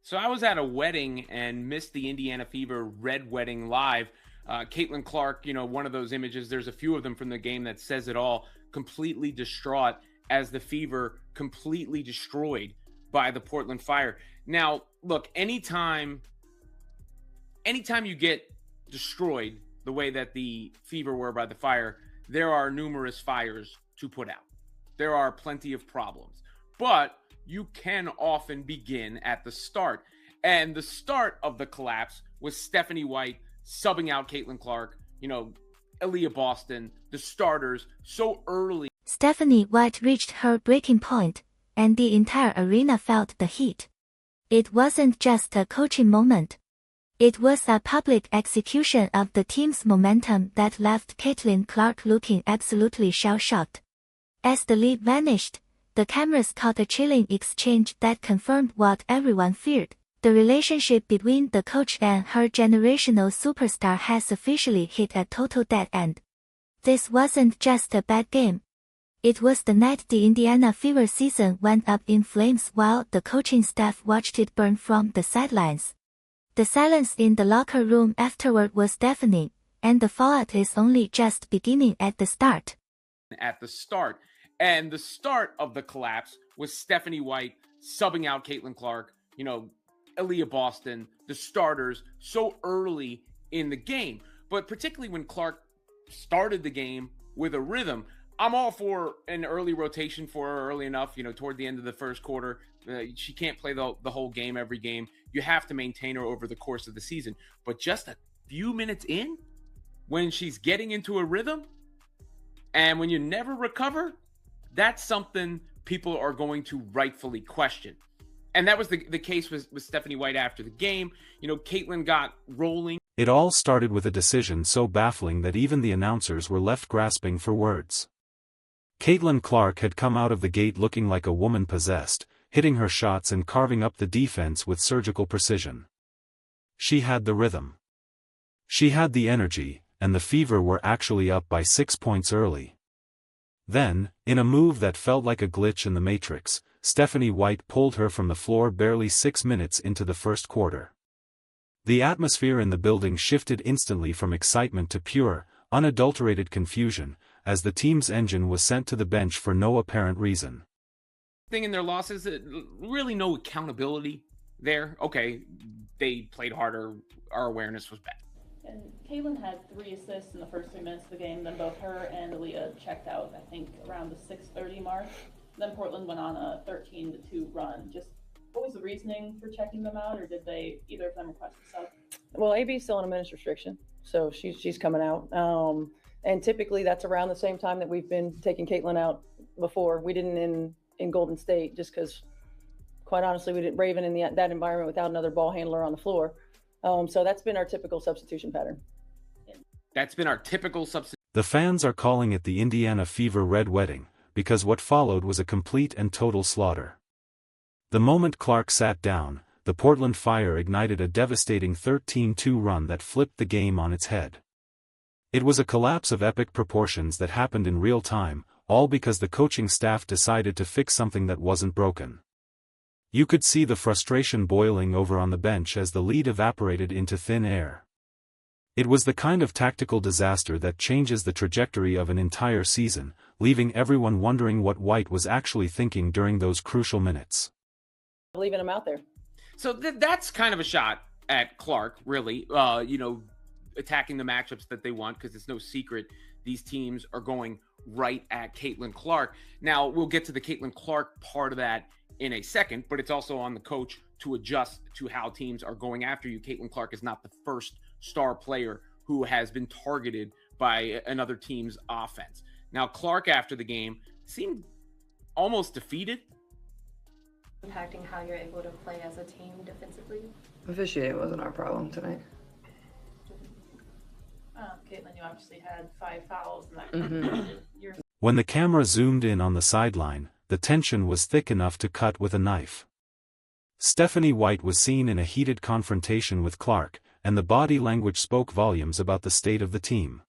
So I was at a wedding and missed the Indiana Fever Red Wedding live. Caitlin Clark, one of those images, there's a few of them from the game that says it all, completely distraught as the Fever completely destroyed by the Portland Fire. Now, look, anytime you get destroyed the way that the Fever were by the Fire, there are numerous fires to put out. There are plenty of problems. But you can often begin at the start. And the start of the collapse was Stephanie White subbing out Caitlin Clark, Aaliyah Boston, the starters, so early. Stephanie White reached her breaking point, and the entire arena felt the heat. It wasn't just a coaching moment. It was a public execution of the team's momentum that left Caitlin Clark looking absolutely shell-shocked. As the lead vanished, the cameras caught a chilling exchange that confirmed what everyone feared. The relationship between the coach and her generational superstar has officially hit a total dead end. This wasn't just a bad game. It was the night the Indiana Fever season went up in flames while the coaching staff watched it burn from the sidelines. The silence in the locker room afterward was deafening, and the fallout is only just beginning at the start. And the start of the collapse was Stephanie White subbing out Caitlin Clark, Aaliyah Boston, the starters, so early in the game. But particularly when Clark started the game with a rhythm, I'm all for an early rotation for her early enough, toward the end of the first quarter. She can't play the whole game every game. You have to maintain her over the course of the season. But just a few minutes in, when she's getting into a rhythm, and when you never recover, that's something people are going to rightfully question. And that was the case with Stephanie White after the game. Caitlin got rolling. It all started with a decision so baffling that even the announcers were left grasping for words. Caitlin Clark had come out of the gate looking like a woman possessed, hitting her shots and carving up the defense with surgical precision. She had the rhythm. She had the energy, and the Fever were actually up by 6 points early. Then, in a move that felt like a glitch in the Matrix, Stephanie White pulled her from the floor barely 6 minutes into the first quarter. The atmosphere in the building shifted instantly from excitement to pure, unadulterated confusion, as the team's engine was sent to the bench for no apparent reason. Thing in their losses, really no accountability there. Okay, they played harder, our awareness was bad. And Caitlin had 3 assists in the first 3 minutes of the game, then both her and Aaliyah checked out, I think, around the 6:30 mark. Then Portland went on a 13-2 run. Just what was the reasoning for checking them out, or did either of them request a sub? Well, AB's still on a minutes restriction, so she's coming out. And typically that's around the same time that we've been taking Caitlin out before. We didn't in Golden State just because, quite honestly, we didn't Raven in that environment without another ball handler on the floor. So that's been our typical substitution pattern. The fans are calling it the Indiana Fever Red Wedding, because what followed was a complete and total slaughter. The moment Clark sat down, the Portland Fire ignited a devastating 13-2 run that flipped the game on its head. It was a collapse of epic proportions that happened in real time, all because the coaching staff decided to fix something that wasn't broken. You could see the frustration boiling over on the bench as the lead evaporated into thin air. It was the kind of tactical disaster that changes the trajectory of an entire season, leaving everyone wondering what White was actually thinking during those crucial minutes. Leaving him out there. So that's kind of a shot at Clark, really, attacking the matchups that they want, because it's no secret these teams are going right at Caitlin Clark. Now, we'll get to the Caitlin Clark part of that in a second, but it's also on the coach to adjust to how teams are going after you. Caitlin Clark is not the first star player who has been targeted by another team's offense. Now, Clark, after the game, seemed almost defeated. Impacting how you're able to play as a team defensively? Officiating wasn't our problem tonight. Caitlin, you obviously had 5 fouls in that. When the camera zoomed in on the sideline, the tension was thick enough to cut with a knife. Stephanie White was seen in a heated confrontation with Clark, and the body language spoke volumes about the state of the team.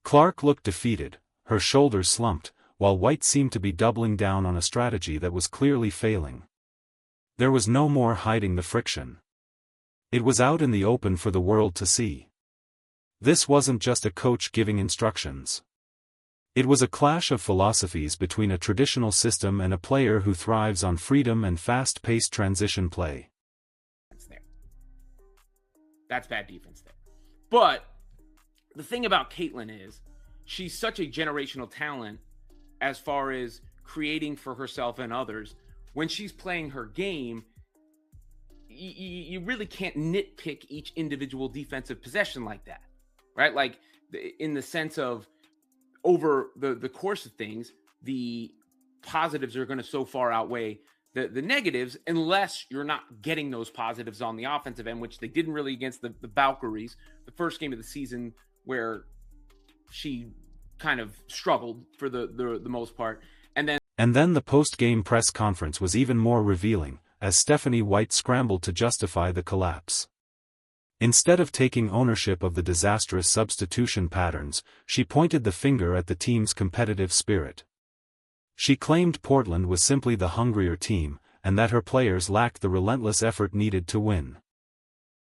Clark looked defeated, her shoulders slumped, while White seemed to be doubling down on a strategy that was clearly failing. There was no more hiding the friction. It was out in the open for the world to see. This wasn't just a coach giving instructions. It was a clash of philosophies between a traditional system and a player who thrives on freedom and fast-paced transition play. That's bad defense there. But the thing about Caitlin is she's such a generational talent as far as creating for herself and others. When she's playing her game, you really can't nitpick each individual defensive possession like that, right? Like in the sense of over the course of things, the positives are going to so far outweigh the negatives unless you're not getting those positives on the offensive end, which they didn't really against the Valkyries, the first game of the season where she kind of struggled for the most part. And then the post-game press conference was even more revealing, as Stephanie White scrambled to justify the collapse. Instead of taking ownership of the disastrous substitution patterns, she pointed the finger at the team's competitive spirit. She claimed Portland was simply the hungrier team, and that her players lacked the relentless effort needed to win.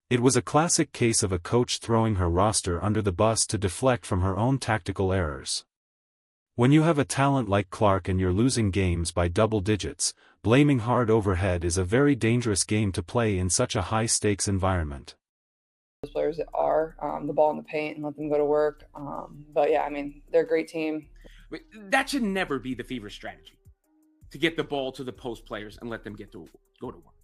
It was a classic case of a coach throwing her roster under the bus to deflect from her own tactical errors. When you have a talent like Clark and you're losing games by double digits, blaming hard overhead is a very dangerous game to play in such a high-stakes environment. Those players that are the ball in the paint and let them go to work. But yeah, I mean, they're a great team. That should never be the Fever strategy, to get the ball to the post players and let them go to work.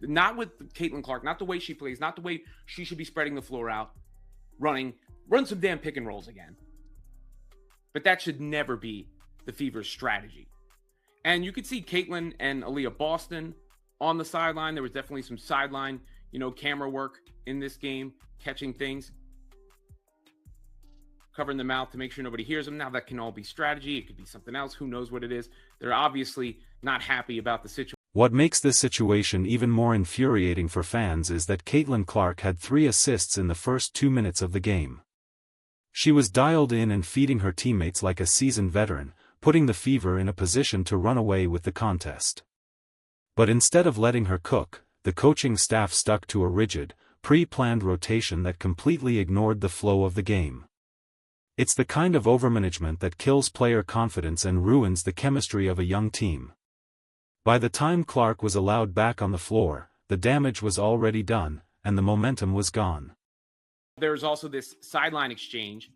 Not with Caitlin Clark, not the way she plays, not the way she should be spreading the floor out, run some damn pick and rolls again. But that should never be the Fever's strategy. And you could see Caitlin and Aaliyah Boston on the sideline. There was definitely some sideline, camera work in this game, catching things, covering the mouth to make sure nobody hears them. Now that can all be strategy. It could be something else. Who knows what it is? They're obviously not happy about the situation. What makes this situation even more infuriating for fans is that Caitlin Clark had 3 assists in the first 2 minutes of the game. She was dialed in and feeding her teammates like a seasoned veteran, putting the Fever in a position to run away with the contest. But instead of letting her cook, the coaching staff stuck to a rigid, pre-planned rotation that completely ignored the flow of the game. It's the kind of overmanagement that kills player confidence and ruins the chemistry of a young team. By the time Clark was allowed back on the floor, the damage was already done, and the momentum was gone. There's also this sideline exchange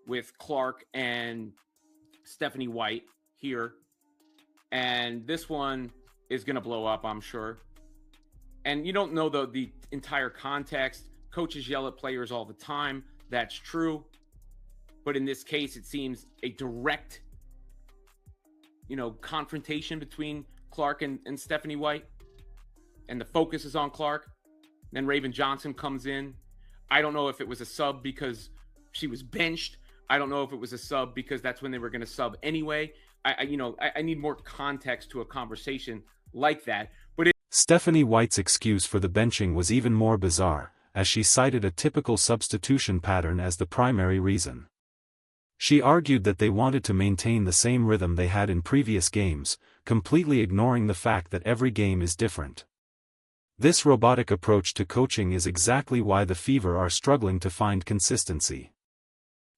with Clark and Stephanie White here. And this one is going to blow up, I'm sure. And you don't know the entire context. Coaches yell at players all the time. That's true. But in this case, it seems a direct, confrontation between Clark and Stephanie White. And the focus is on Clark. Then Raven Johnson comes in. I don't know if it was a sub because she was benched. I don't know if it was a sub because that's when they were going to sub anyway. I need more context to a conversation like that. But Stephanie White's excuse for the benching was even more bizarre, as she cited a typical substitution pattern as the primary reason. She argued that they wanted to maintain the same rhythm they had in previous games, completely ignoring the fact that every game is different. This robotic approach to coaching is exactly why the Fever are struggling to find consistency.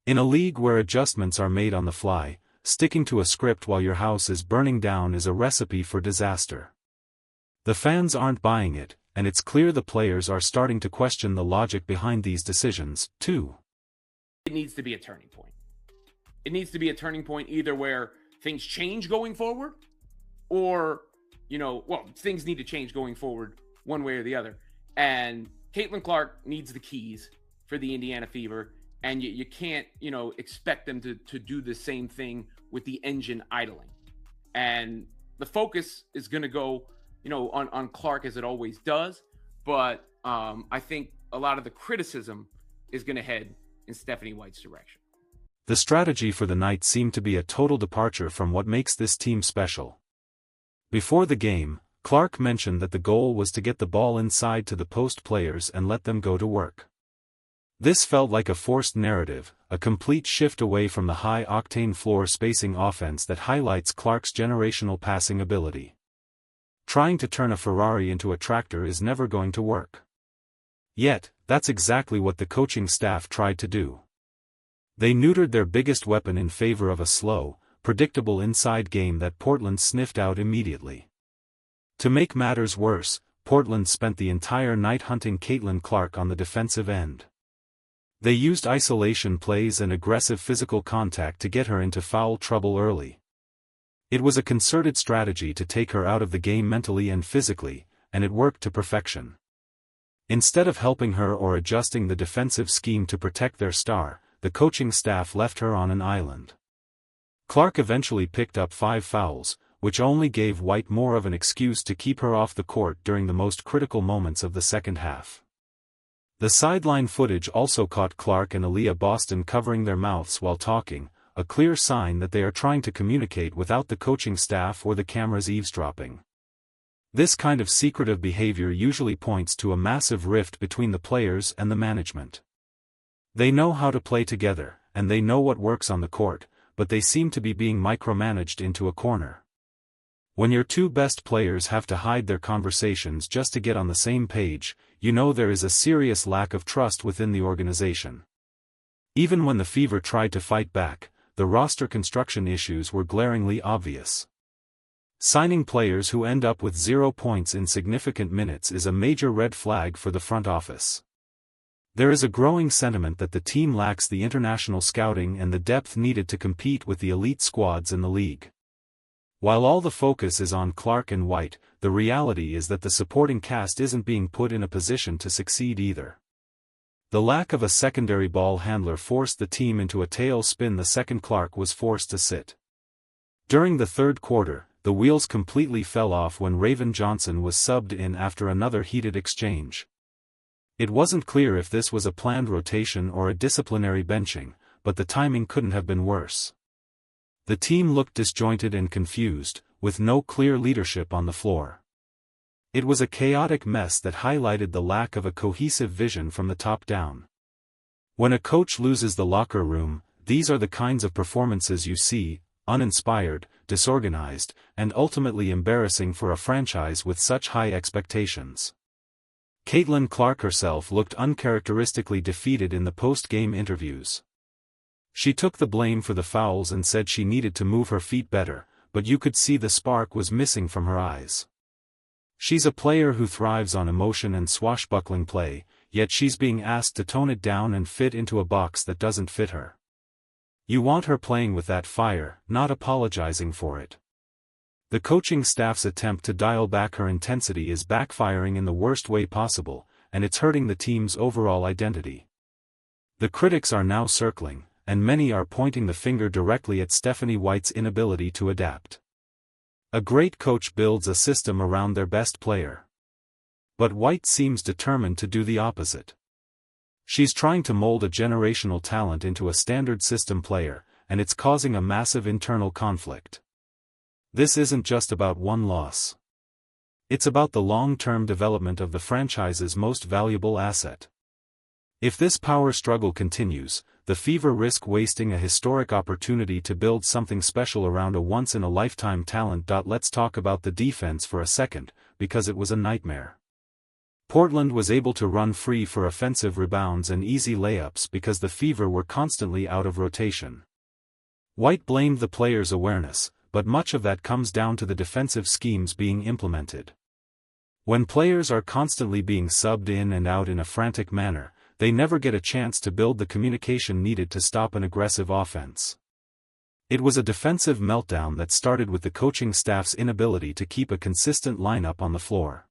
In a league where adjustments are made on the fly, sticking to a script while your house is burning down is a recipe for disaster. The fans aren't buying it, and it's clear the players are starting to question the logic behind these decisions, too. It needs to be a turning point. It needs to be a turning point either where things change going forward or, things need to change going forward one way or the other. And Caitlin Clark needs the keys for the Indiana Fever, and you can't, expect them to do the same thing with the engine idling. And the focus is going to go, on Clark as it always does. But I think a lot of the criticism is going to head in Stephanie White's direction. The strategy for the night seemed to be a total departure from what makes this team special. Before the game, Clark mentioned that the goal was to get the ball inside to the post players and let them go to work. This felt like a forced narrative, a complete shift away from the high-octane floor spacing offense that highlights Clark's generational passing ability. trying to turn a Ferrari into a tractor is never going to work. Yet, that's exactly what the coaching staff tried to do. They neutered their biggest weapon in favor of a slow, predictable inside game that Portland sniffed out immediately. To make matters worse, Portland spent the entire night hunting Caitlin Clark on the defensive end. They used isolation plays and aggressive physical contact to get her into foul trouble early. It was a concerted strategy to take her out of the game mentally and physically, and it worked to perfection. Instead of helping her or adjusting the defensive scheme to protect their star, the coaching staff left her on an island. Clark eventually picked up 5 fouls, which only gave White more of an excuse to keep her off the court during the most critical moments of the second half. The sideline footage also caught Clark and Aaliyah Boston covering their mouths while talking, a clear sign that they are trying to communicate without the coaching staff or the cameras eavesdropping. This kind of secretive behavior usually points to a massive rift between the players and the management. They know how to play together, and they know what works on the court, but they seem to be being micromanaged into a corner. When your 2 best players have to hide their conversations just to get on the same page, you know there is a serious lack of trust within the organization. Even when the Fever tried to fight back, the roster construction issues were glaringly obvious. Signing players who end up with 0 points in significant minutes is a major red flag for the front office. There is a growing sentiment that the team lacks the international scouting and the depth needed to compete with the elite squads in the league. While all the focus is on Clark and White, the reality is that the supporting cast isn't being put in a position to succeed either. The lack of a secondary ball handler forced the team into a tailspin the second Clark was forced to sit. During the third quarter, the wheels completely fell off when Raven Johnson was subbed in after another heated exchange. It wasn't clear if this was a planned rotation or a disciplinary benching, but the timing couldn't have been worse. The team looked disjointed and confused, with no clear leadership on the floor. It was a chaotic mess that highlighted the lack of a cohesive vision from the top down. When a coach loses the locker room, these are the kinds of performances you see: uninspired, disorganized, and ultimately embarrassing for a franchise with such high expectations. Caitlin Clark herself looked uncharacteristically defeated in the post-game interviews. She took the blame for the fouls and said she needed to move her feet better, but you could see the spark was missing from her eyes. She's a player who thrives on emotion and swashbuckling play, yet she's being asked to tone it down and fit into a box that doesn't fit her. You want her playing with that fire, not apologizing for it. The coaching staff's attempt to dial back her intensity is backfiring in the worst way possible, and it's hurting the team's overall identity. The critics are now circling, and many are pointing the finger directly at Stephanie White's inability to adapt. A great coach builds a system around their best player. But White seems determined to do the opposite. She's trying to mold a generational talent into a standard system player, and it's causing a massive internal conflict. This isn't just about one loss. It's about the long-term development of the franchise's most valuable asset. If this power struggle continues, the Fever risk wasting a historic opportunity to build something special around a once-in-a-lifetime talent. Let's talk about the defense for a second, because it was a nightmare. Portland was able to run free for offensive rebounds and easy layups because the Fever were constantly out of rotation. White blamed the players' awareness, but much of that comes down to the defensive schemes being implemented. When players are constantly being subbed in and out in a frantic manner, they never get a chance to build the communication needed to stop an aggressive offense. It was a defensive meltdown that started with the coaching staff's inability to keep a consistent lineup on the floor.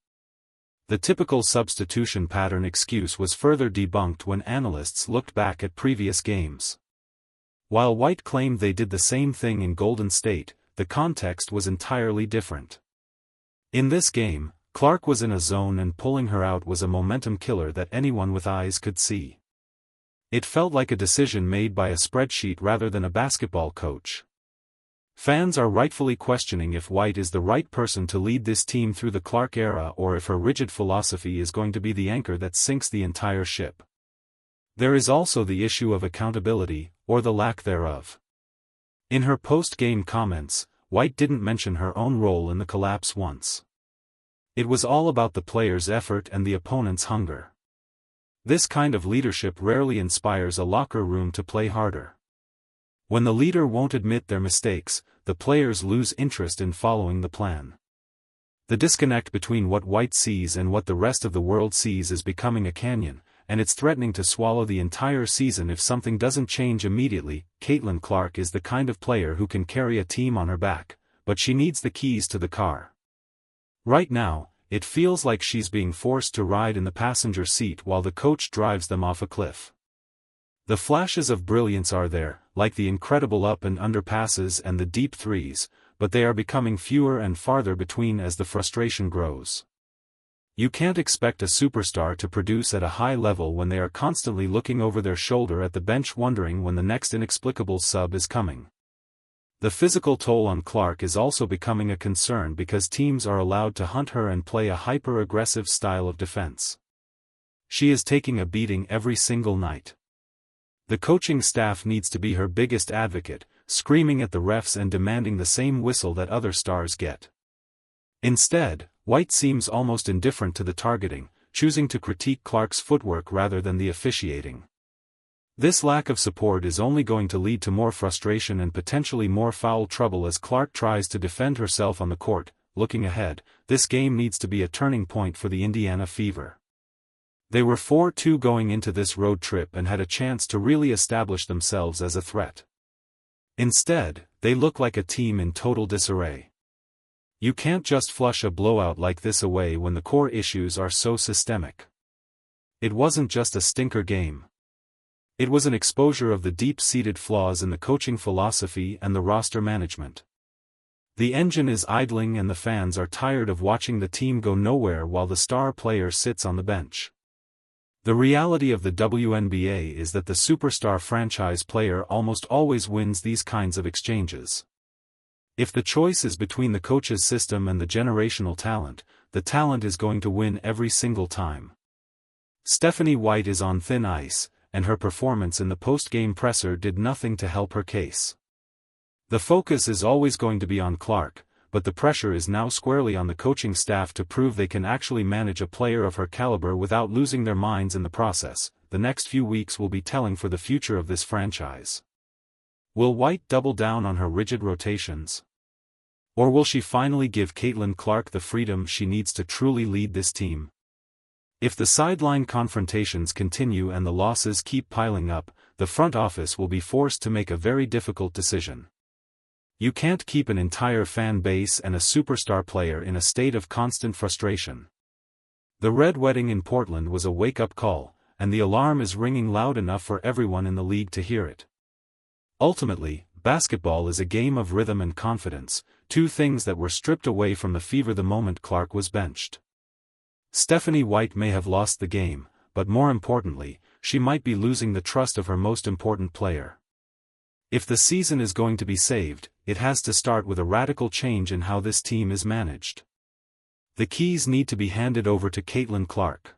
The typical substitution pattern excuse was further debunked when analysts looked back at previous games. While White claimed they did the same thing in Golden State, the context was entirely different. In this game, Clark was in a zone and pulling her out was a momentum killer that anyone with eyes could see. It felt like a decision made by a spreadsheet rather than a basketball coach. Fans are rightfully questioning if White is the right person to lead this team through the Clark era or if her rigid philosophy is going to be the anchor that sinks the entire ship. There is also the issue of accountability, or the lack thereof. In her post-game comments, White didn't mention her own role in the collapse once. It was all about the players' effort and the opponent's hunger. This kind of leadership rarely inspires a locker room to play harder. When the leader won't admit their mistakes, the players lose interest in following the plan. The disconnect between what White sees and what the rest of the world sees is becoming a canyon, and it's threatening to swallow the entire season if something doesn't change immediately. Caitlin Clark is the kind of player who can carry a team on her back, but she needs the keys to the car. Right now, it feels like she's being forced to ride in the passenger seat while the coach drives them off a cliff. The flashes of brilliance are there, like the incredible up and under passes and the deep threes, but they are becoming fewer and farther between as the frustration grows. You can't expect a superstar to produce at a high level when they are constantly looking over their shoulder at the bench wondering when the next inexplicable sub is coming. The physical toll on Clark is also becoming a concern because teams are allowed to hunt her and play a hyper-aggressive style of defense. She is taking a beating every single night. The coaching staff needs to be her biggest advocate, screaming at the refs and demanding the same whistle that other stars get. Instead, White seems almost indifferent to the targeting, choosing to critique Clark's footwork rather than the officiating. This lack of support is only going to lead to more frustration and potentially more foul trouble as Clark tries to defend herself on the court. Looking ahead, this game needs to be a turning point for the Indiana Fever. They were 4-2 going into this road trip and had a chance to really establish themselves as a threat. Instead, they look like a team in total disarray. You can't just flush a blowout like this away when the core issues are so systemic. It wasn't just a stinker game. It was an exposure of the deep-seated flaws in the coaching philosophy and the roster management. The engine is idling and the fans are tired of watching the team go nowhere while the star player sits on the bench. The reality of the WNBA is that the superstar franchise player almost always wins these kinds of exchanges. If the choice is between the coach's system and the generational talent, the talent is going to win every single time. Stephanie White is on thin ice, and her performance in the post-game presser did nothing to help her case. The focus is always going to be on Clark, but the pressure is now squarely on the coaching staff to prove they can actually manage a player of her caliber without losing their minds in the process. The next few weeks will be telling for the future of this franchise. Will White double down on her rigid rotations? Or will she finally give Caitlin Clark the freedom she needs to truly lead this team? If the sideline confrontations continue and the losses keep piling up, the front office will be forced to make a very difficult decision. You can't keep an entire fan base and a superstar player in a state of constant frustration. The Red Wedding in Portland was a wake-up call, and the alarm is ringing loud enough for everyone in the league to hear it. Ultimately, basketball is a game of rhythm and confidence, two things that were stripped away from the Fever the moment Clark was benched. Stephanie White may have lost the game, but more importantly, she might be losing the trust of her most important player. If the season is going to be saved, it has to start with a radical change in how this team is managed. The keys need to be handed over to Caitlin Clark.